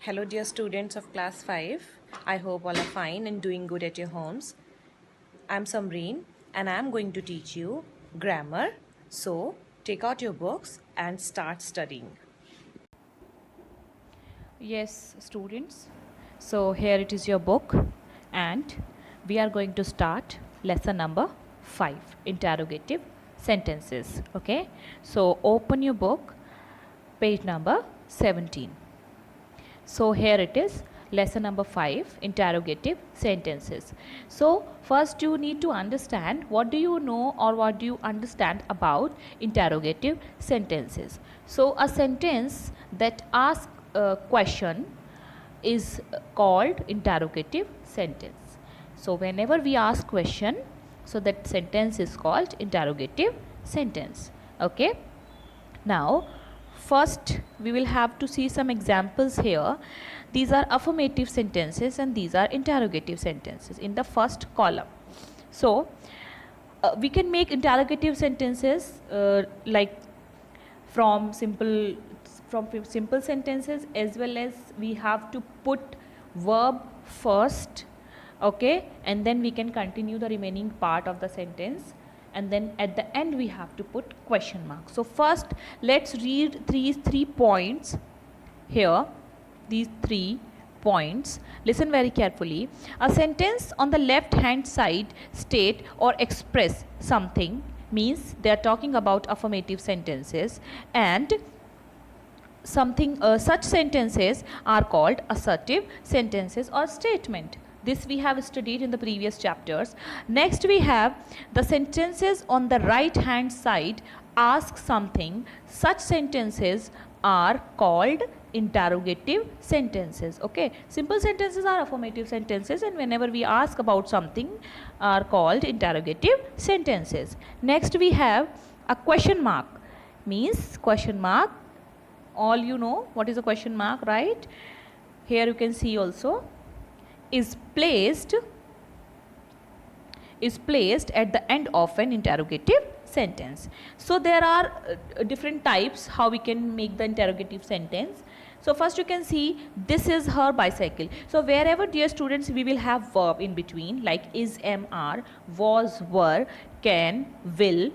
Hello, dear students of class 5. I hope all are fine and doing good at your homes. I'm Samreen and I'm going to teach you grammar. So, take out your books and start studying. Yes, students. So here it is your book, and we are going to start lesson number 5, interrogative sentences. Okay, so open your book, page number 17. So here it is, lesson number 5, interrogative sentences. So first you need to understand what do you know or what do you understand about interrogative sentences. So a sentence that asks a question is called interrogative sentence. So whenever we ask question, so that sentence is called interrogative sentence. Okay. Now, first we will have to see some examples here. These are affirmative sentences and these are interrogative sentences in the first column. So, we can make interrogative sentences like from simple sentences, as well as we have to put verb first, okay, and then we can continue the remaining part of the sentence, and then at the end we have to put question mark. So first let's read three points here, these 3 points. Listen very carefully. A sentence on the left hand side state or express something, means they are talking about affirmative sentences, and something such sentences are called assertive sentences or statement. This we have studied in the previous chapters. Next we have the sentences on the right hand side ask something. Such sentences are called interrogative sentences. Okay, simple sentences are affirmative sentences, and whenever we ask about something are called interrogative sentences. Next we have a question mark, means question mark, all you know what is a question mark, right? Here you can see also, is placed at the end of an interrogative sentence. So there are different types how we can make the interrogative sentence. So first you can see, this is her bicycle. So wherever, dear students, we will have verb in between, like is, am, are, was, were, can, will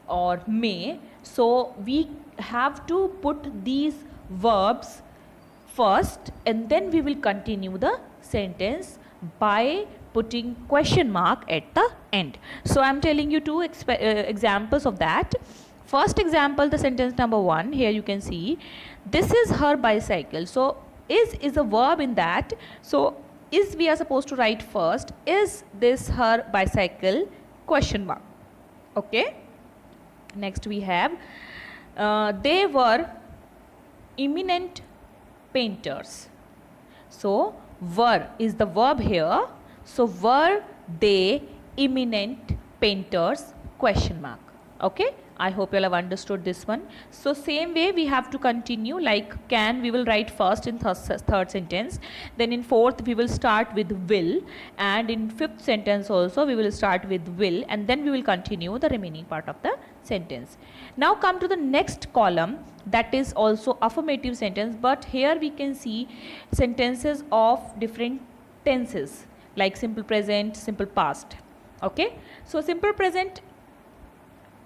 or may. So we have to put these verbs first, and then we will continue the sentence by putting question mark at the end. So I am telling you two examples of that. First example, the sentence number 1, here you can see, this is her bicycle. So is a verb in that. So is we are supposed to write first, is this her bicycle, question mark. Okay. Next we have, they were eminent painters. So were is the verb here. So were they eminent painters, question mark. Okay, I hope you all have understood this one. So same way we have to continue, like can we will write first in third sentence, then in fourth we will start with will, and in fifth sentence also we will start with will, and then we will continue the remaining part of the sentence. Now come to the next column, that is also affirmative sentence, but here we can see sentences of different tenses, like simple present, simple past. Okay, so simple present,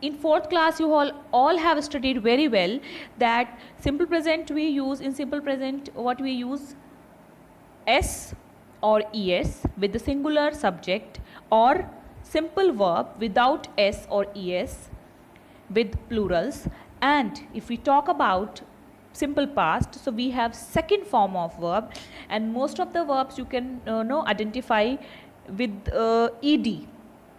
in 4th class you all have studied very well that simple present we use, in simple present what we use, s or es with the singular subject, or simple verb without s or es with plurals. And if we talk about simple past, so we have second form of verb, and most of the verbs you can identify with ed,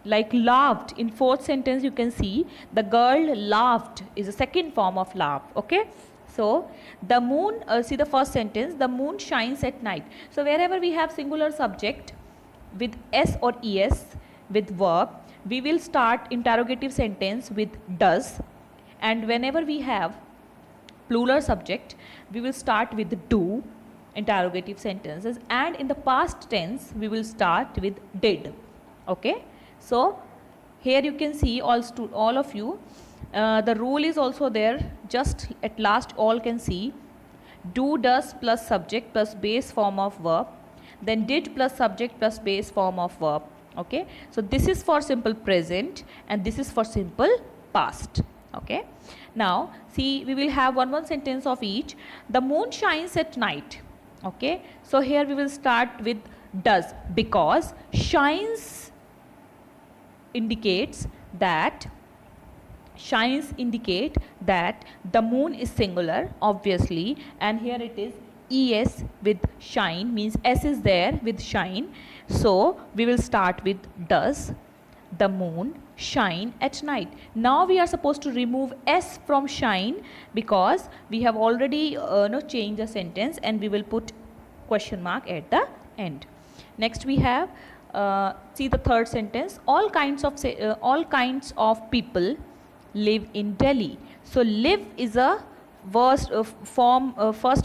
like laughed. In 4th sentence you can see the girl laughed is a second form of laugh. Okay, so the moon, see the first sentence, the moon shines at night. So wherever we have singular subject with s or es with verb, we will start interrogative sentence with does, and whenever we have plural subject we will start with do, interrogative sentences, and in the past tense we will start with did. Okay, so here you can see all of you, the rule is also there, just at last all can see, do, does plus subject plus base form of verb, then did plus subject plus base form of verb. Okay, so this is for simple present and this is for simple past. Okay, now see, we will have one sentence of each. The moon shines at night. Okay, so here we will start with does, because shines indicates that the moon is singular, obviously, and here it is es with shine, means s is there with shine. So we will start with does the moon shine at night. Now we are supposed to remove s from shine because we have already changed the sentence, and we will put question mark at the end. Next we have see the third sentence, all kinds of people live in Delhi. So live is a first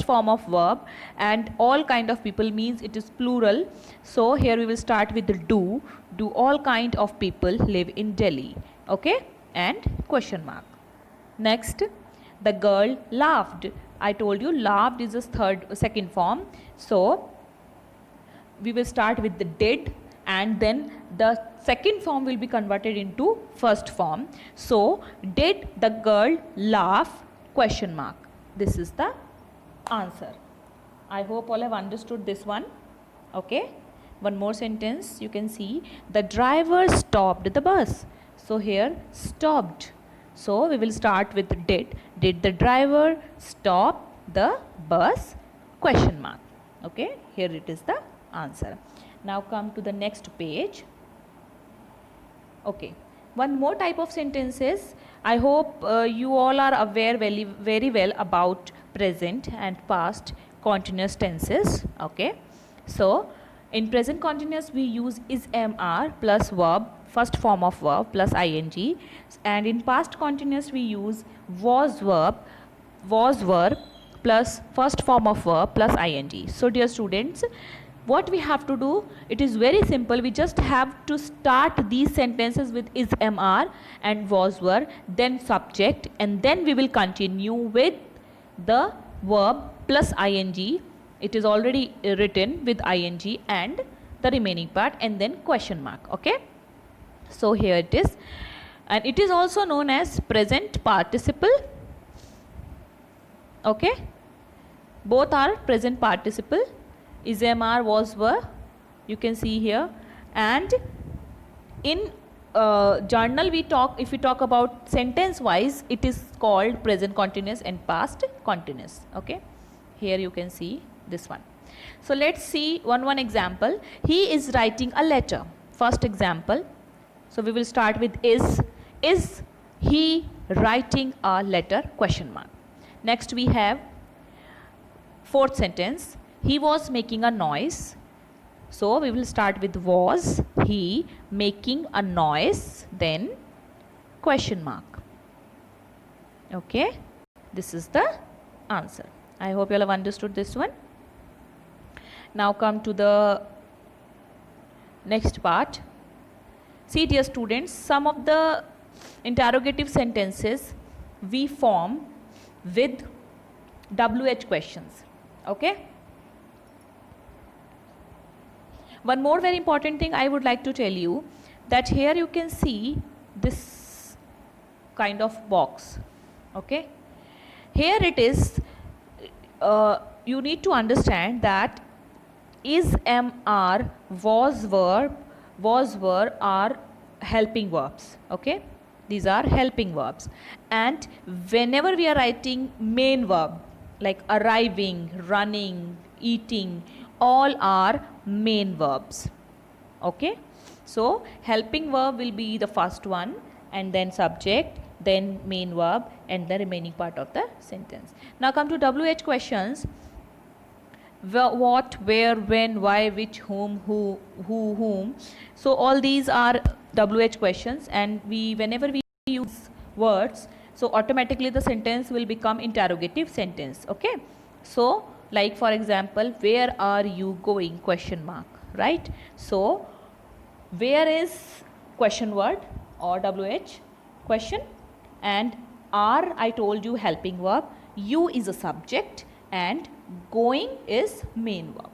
form of verb, and all kind of people means it is plural. So here we will start with the do all kind of people live in Delhi. Okay, and question mark. Next, the girl laughed. I told you laughed is a second form, so we will start with the did, and then the second form will be converted into first form. So did the girl laugh? Question mark. This is the answer. I hope all have understood this one. Okay, one more sentence. You can see the driver stopped the bus. So here stopped, so we will start with did the driver stop the bus? Question mark. Okay, here it is the answer. Now come to the next page. Okay, one more type of sentences. I hope you all are aware very well about present and past continuous tenses. Okay, so in present continuous we use is mr plus verb, first form of verb plus ing, and in past continuous we use was verb plus first form of verb plus ing. So dear students, what we have to do, it is very simple. We just have to start these sentences with is mr and was were, then subject, and then we will continue with the verb plus ing. It is already written with ing and the remaining part, and then question mark. Okay, so here it is, and it is also known as present participle. Okay, both are present participle. Is mr, was were, you can see here, and in journal if we talk about sentence wise, it is called present continuous and past continuous. Okay, here you can see this one. So let's see one example. He is writing a letter. First example, so we will start with is he writing a letter? Question mark. Next we have fourth sentence, he was making a noise. So we will start with was he making a noise, then question mark. Okay, this is the answer. I hope you all have understood this one. Now come to the next part. See dear students, some of the interrogative sentences we form with WH questions. Okay. One more very important thing I would like to tell you, that here you can see this kind of box. Okay, here it is, you need to understand that is mr, was were are helping verbs. Okay, these are helping verbs, and whenever we are writing main verb like arriving, running, eating, all are main verbs. Okay, so helping verb will be the first one, and then subject, then main verb, and the remaining part of the sentence. Now come to WH questions. What, where, when, why, which, whom, who, whom. So all these are WH questions, and whenever we use words, so automatically the sentence will become interrogative sentence. Okay, so like for example, where are you going? Question mark, right? So where is question word or WH question, and are, I told you, helping verb, you is a subject, and going is main verb.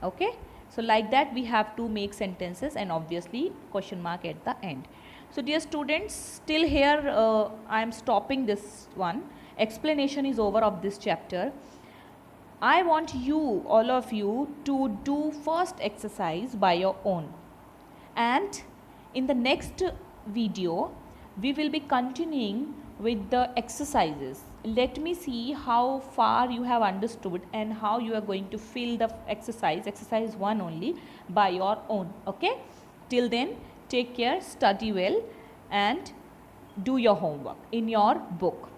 Okay, so like that we have to make sentences, and obviously question mark at the end. So dear students, till here I am stopping this one. Explanation is over of this chapter. I want you, all of you, to do first exercise by your own, and in the next video we will be continuing with the exercises. Let me see how far you have understood and how you are going to fill the exercise 1 only by your own. Okay, till then take care, study well and do your homework in your book.